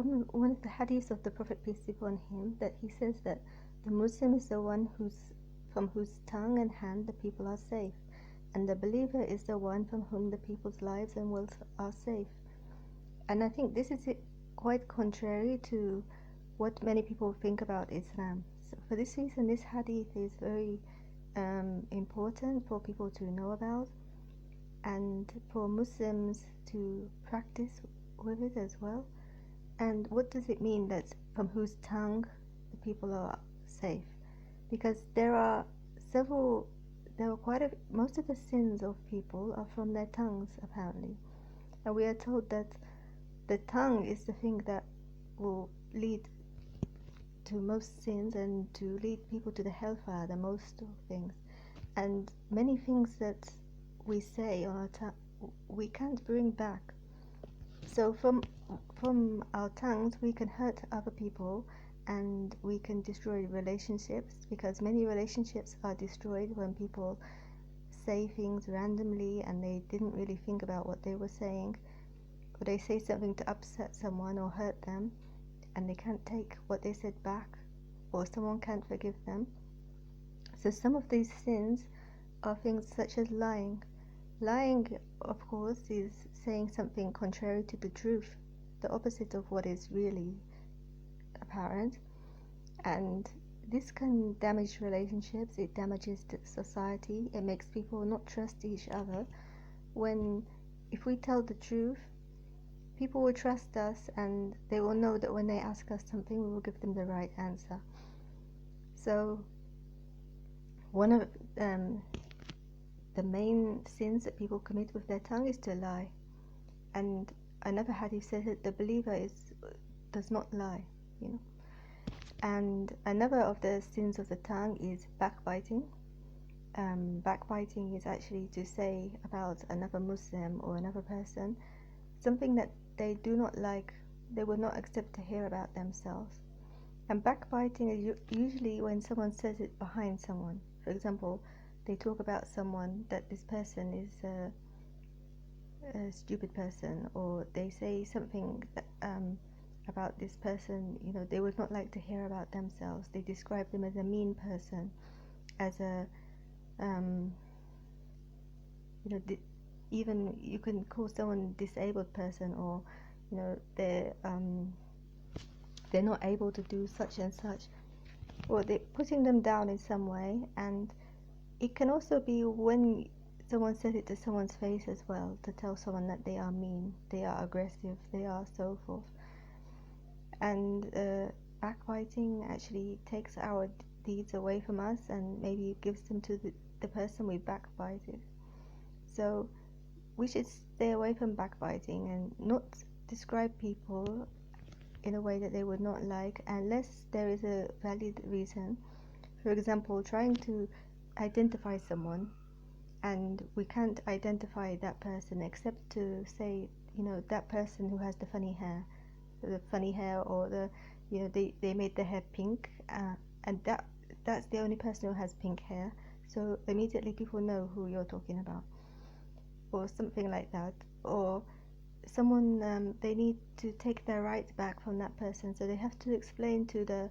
from one of the hadiths of the Prophet, peace be upon him, that he says that the Muslim is the one from whose tongue and hand the people are safe, and the believer is the one from whom the people's lives and wealth are safe. And I think this is quite contrary to what many people think about Islam. So for this reason, this hadith is very important for people to know about, and for Muslims to practice with it as well. And what does it mean that from whose tongue the people are safe? Because most of the sins of people are from their tongues, apparently. And we are told that the tongue is the thing that will lead to most sins and to lead people to the hellfire, the most of things. And many things that we say on our tongue, we can't bring back. So from our tongues, we can hurt other people, and we can destroy relationships, because many relationships are destroyed when people say things randomly and they didn't really think about what they were saying, or they say something to upset someone or hurt them, and they can't take what they said back, or someone can't forgive them. So some of these sins are things such as lying. Lying, of course, is saying something contrary to the truth, the opposite of what is really apparent. And this can damage relationships, it damages society, it makes people not trust each other. If we tell the truth, people will trust us, and they will know that when they ask us something, we will give them the right answer. So one of the main sins that people commit with their tongue is to lie. And another hadith says that the believer does not lie, And another of the sins of the tongue is backbiting. Backbiting is actually to say about another Muslim or another person something that they do not like, they would not accept to hear about themselves. And backbiting is usually when someone says it behind someone. For example, they talk about someone that this person is a stupid person, or they say something that, about this person, they would not like to hear about themselves. They describe them as a mean person, as a, even you can call someone a disabled person, or, they're not able to do such and such, or they're putting them down in some way. And it can also be when someone says it to someone's face as well, to tell someone that they are mean, they are aggressive, they are so forth. And backbiting actually takes our deeds away from us, and maybe gives them to the person we backbited. So we should stay away from backbiting and not describe people in a way that they would not like, unless there is a valid reason. For example, trying to identify someone, and we can't identify that person except to say, that person who has the funny hair, or they made their hair pink, and that's the only person who has pink hair, so immediately people know who you're talking about, or something like that. Or someone, they need to take their rights back from that person, so they have to explain to the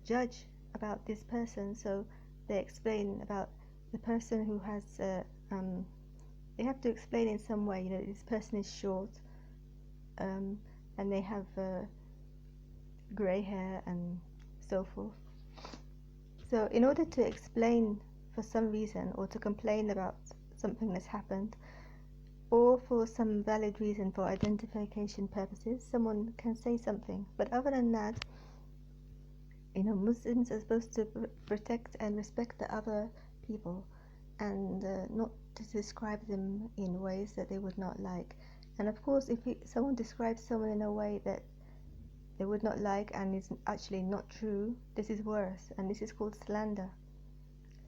judge about this person. So they explain about the person who has they have to explain in some way, this person is short, and they have grey hair and so forth. So in order to explain for some reason, or to complain about something that's happened, or for some valid reason for identification purposes, someone can say something. But other than that, Muslims are supposed to protect and respect the other people, and not to describe them in ways that they would not like. And of course, if someone describes someone in a way that they would not like and is actually not true, this is worse, and this is called slander.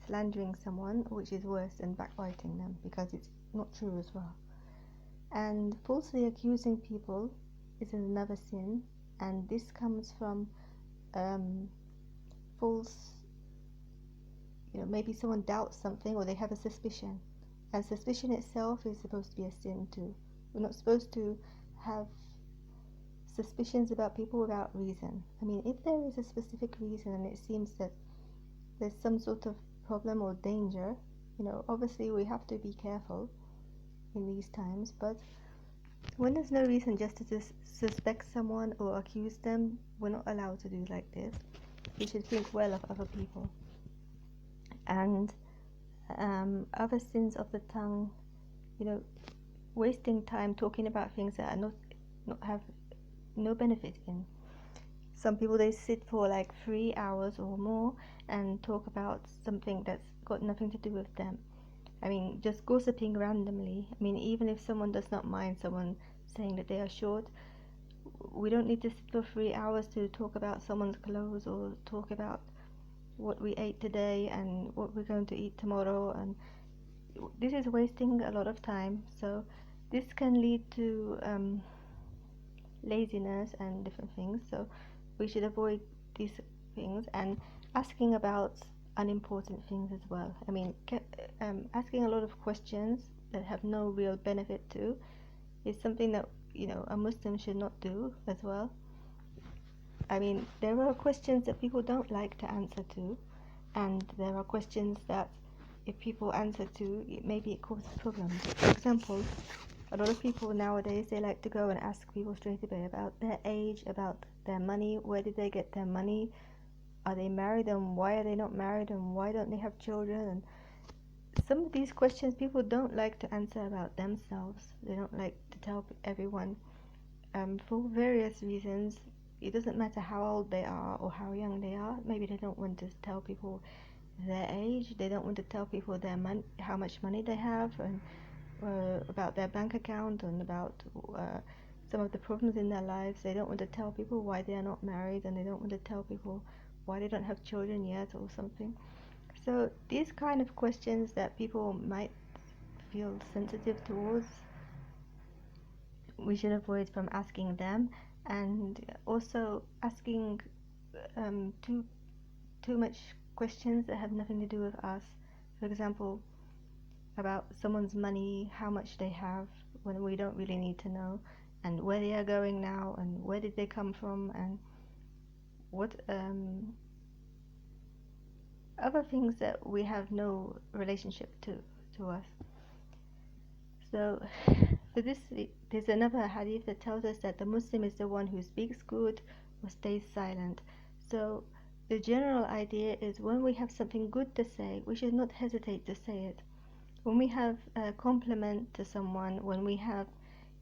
Slandering someone, which is worse than backbiting them, because it's not true as well. And falsely accusing people is another sin, and this comes from false, maybe someone doubts something, or they have a suspicion, and suspicion itself is supposed to be a sin too. We're not supposed to have suspicions about people without reason. I mean, if there is a specific reason and it seems that there's some sort of problem or danger, obviously we have to be careful in these times. But when there's no reason just to suspect someone or accuse them, we're not allowed to do like this. We should think well of other people. And other sins of the tongue, wasting time talking about things that are not have no benefit in. Some people, they sit for like 3 hours or more and talk about something that's got nothing to do with them. I mean, just gossiping randomly. I mean, even if someone does not mind someone saying that they are short, we don't need to sit for 3 hours to talk about someone's clothes or talk about what we ate today and what we're going to eat tomorrow. And this is wasting a lot of time. So this can lead to laziness and different things. So we should avoid these things, and asking about unimportant things as well. I mean, asking a lot of questions that have no real benefit to is something that a Muslim should not do as well. I mean, there are questions that people don't like to answer to, and there are questions that if people answer to, maybe it causes problems. For example, a lot of people nowadays, they like to go and ask people straight away about their age, about their money, where did they get their money, are they married, and why are they not married, and why don't they have children. And some of these questions people don't like to answer about themselves. They don't like to tell everyone, for various reasons. It doesn't matter how old they are or how young they are. Maybe they don't want to tell people their age, they don't want to tell people their how much money they have, and about their bank account, and about some of the problems in their lives. They don't want to tell people why they are not married, and they don't want to tell people why they don't have children yet or something. So these kind of questions that people might feel sensitive towards, we should avoid from asking them. And also asking too much questions that have nothing to do with us. For example, about someone's money, how much they have, when we don't really need to know, and where they are going now, and where did they come from, and what other things that we have no relationship to us. So for this, there's another hadith that tells us that the Muslim is the one who speaks good or stays silent. So the general idea is, when we have something good to say, we should not hesitate to say it. When we have a compliment to someone, when we have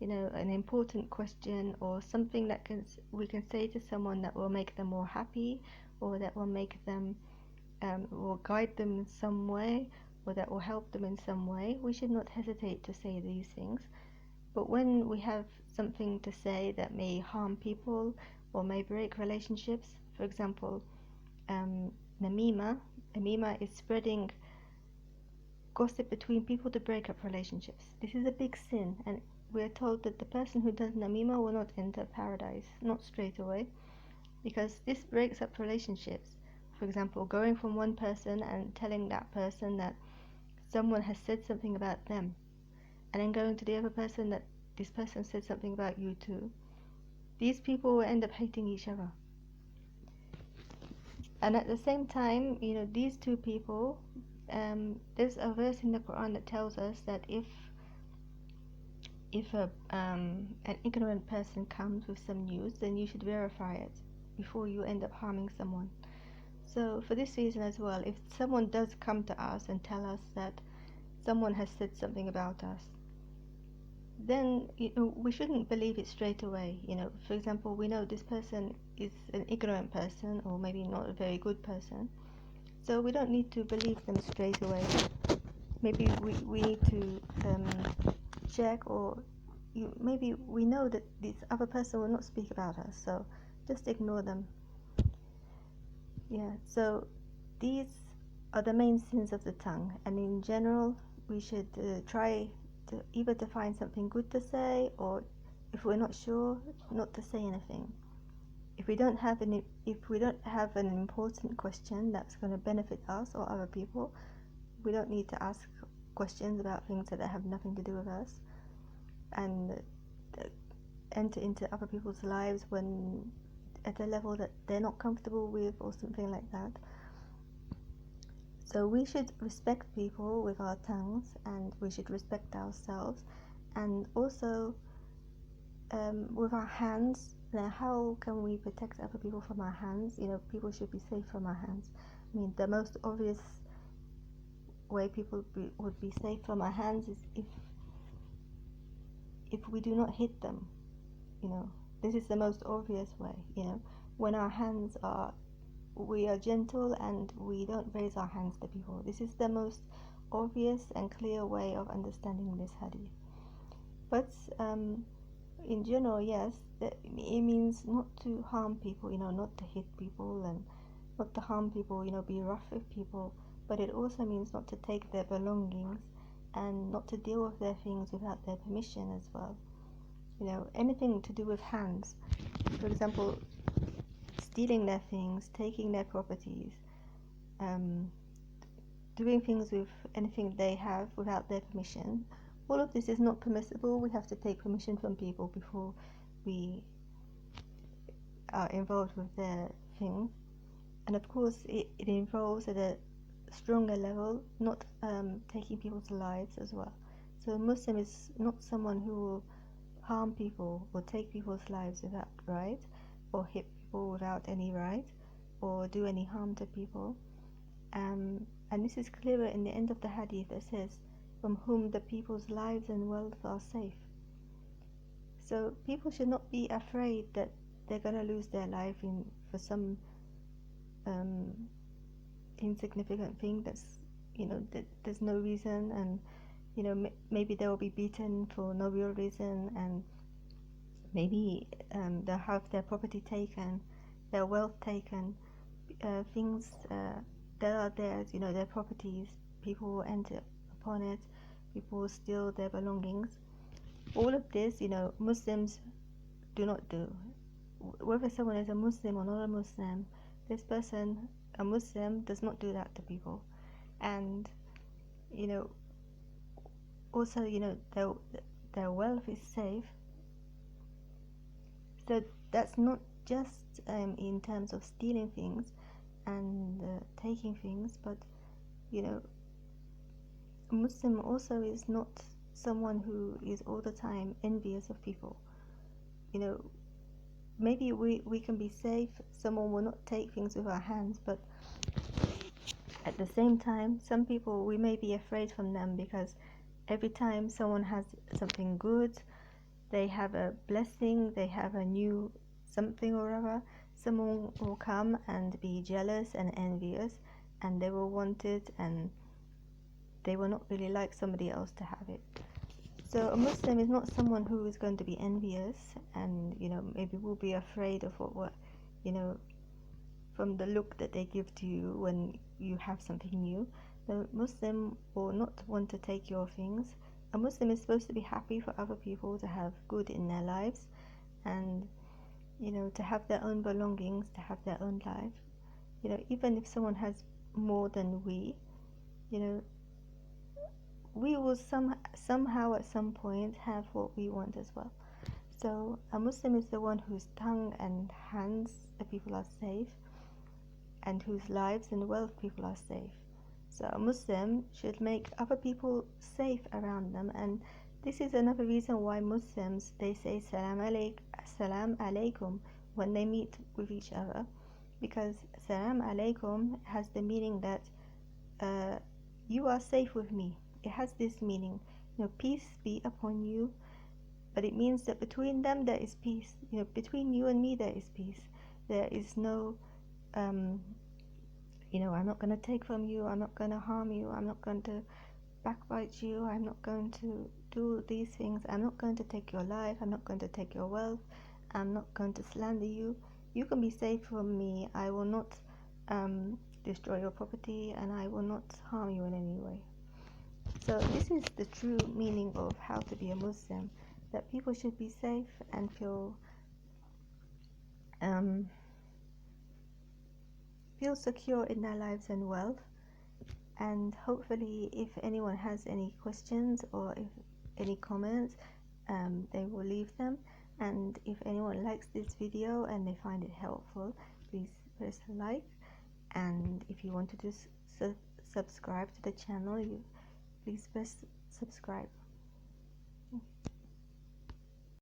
an important question or something that we can say to someone that will make them more happy, or that will make them will guide them in some way, or that will help them in some way, we should not hesitate to say these things. But when we have something to say that may harm people or may break relationships, for example, namima is spreading gossip between people to break up relationships. This is a big sin, and we are told that the person who does namima will not enter paradise, not straight away, because this breaks up relationships. For example, going from one person and telling that person that someone has said something about them, and then going to the other person that this person said something about you too. These people will end up hating each other. And at the same time, these two people, there's a verse in the Quran that tells us that if an ignorant person comes with some news, then you should verify it before you end up harming someone. So for this reason as well, if someone does come to us and tell us that someone has said something about us, then we shouldn't believe it straight away. For example, we know this person is an ignorant person, or maybe not a very good person, so we don't need to believe them straight away. Maybe we need to check, or maybe we know that this other person will not speak about us, so just ignore them. So these are the main sins of the tongue, and in general we should try to either to find something good to say, or if we're not sure, not to say anything. If we don't have an important question that's going to benefit us or other people, we don't need to ask questions about things that have nothing to do with us. And enter into other people's lives when at a level that they're not comfortable with, or something like that. So we should respect people with our tongues, and we should respect ourselves, and also with our hands. Now, how can we protect other people from our hands? People should be safe from our hands. I mean, the most obvious way people would be safe from our hands is if we do not hit them. This is the most obvious way. When our hands we are gentle and we don't raise our hands to people. This is the most obvious and clear way of understanding this hadith. But in general, yes, it means not to harm people, not to hit people and not to harm people, be rough with people. But it also means not to take their belongings and not to deal with their things without their permission as well. Anything to do with hands. For example, stealing their things, taking their properties, doing things with anything they have without their permission. All of this is not permissible. We have to take permission from people before we are involved with their things. And of course, it involves at a stronger level, not taking people's lives as well. So a Muslim is not someone who will harm people or take people's lives without right, or hit people without any right, or do any harm to people. And this is clearer in the end of the hadith that says, from whom the people's lives and wealth are safe. So people should not be afraid that they're going to lose their life for some insignificant thing that there's no reason, and maybe they will be beaten for no real reason, and maybe they'll have their property taken, their wealth taken, things that are theirs, their properties. People will enter upon it, people will steal their belongings. All of this, Muslims do not do. Whether someone is a Muslim or not a Muslim, this person, a Muslim, does not do that to people. And also, their wealth is safe. So that's not just in terms of stealing things and taking things, but a Muslim also is not someone who is all the time envious of people. Maybe we can be safe, someone will not take things with our hands, but at the same time, some people, we may be afraid from them, because every time someone has something good, they have a blessing, they have a new something or other, someone will come and be jealous and envious, and they will want it, and they will not really like somebody else to have it. So a Muslim is not someone who is going to be envious and maybe will be afraid of what from the look that they give to you when you have something new. The Muslim will not want to take your things. A Muslim is supposed to be happy for other people to have good in their lives, and to have their own belongings, to have their own life. Even if someone has more than we will somehow at some point have what we want as well. So a Muslim is the one whose tongue and hands of people are safe, and whose lives and wealth people are safe. So a Muslim should make other people safe around them, and this is another reason why Muslims, they say salam alaikum when they meet with each other, because salam alaikum has the meaning that you are safe with me. It has this meaning, peace be upon you, but it means that between them there is peace. Between you and me there is peace. There is no I'm not going to take from you, I'm not going to harm you, I'm not going to backbite you, I'm not going to do these things, I'm not going to take your life, I'm not going to take your wealth, I'm not going to slander you. You can be safe from me. I will not destroy your property, and I will not harm you in any way. So this is the true meaning of how to be a Muslim, that people should be safe and feel secure in their lives and wealth. And hopefully, if anyone has any questions or if any comments, they will leave them. And if anyone likes this video and they find it helpful, please press like. And if you want to subscribe to the channel, please press subscribe.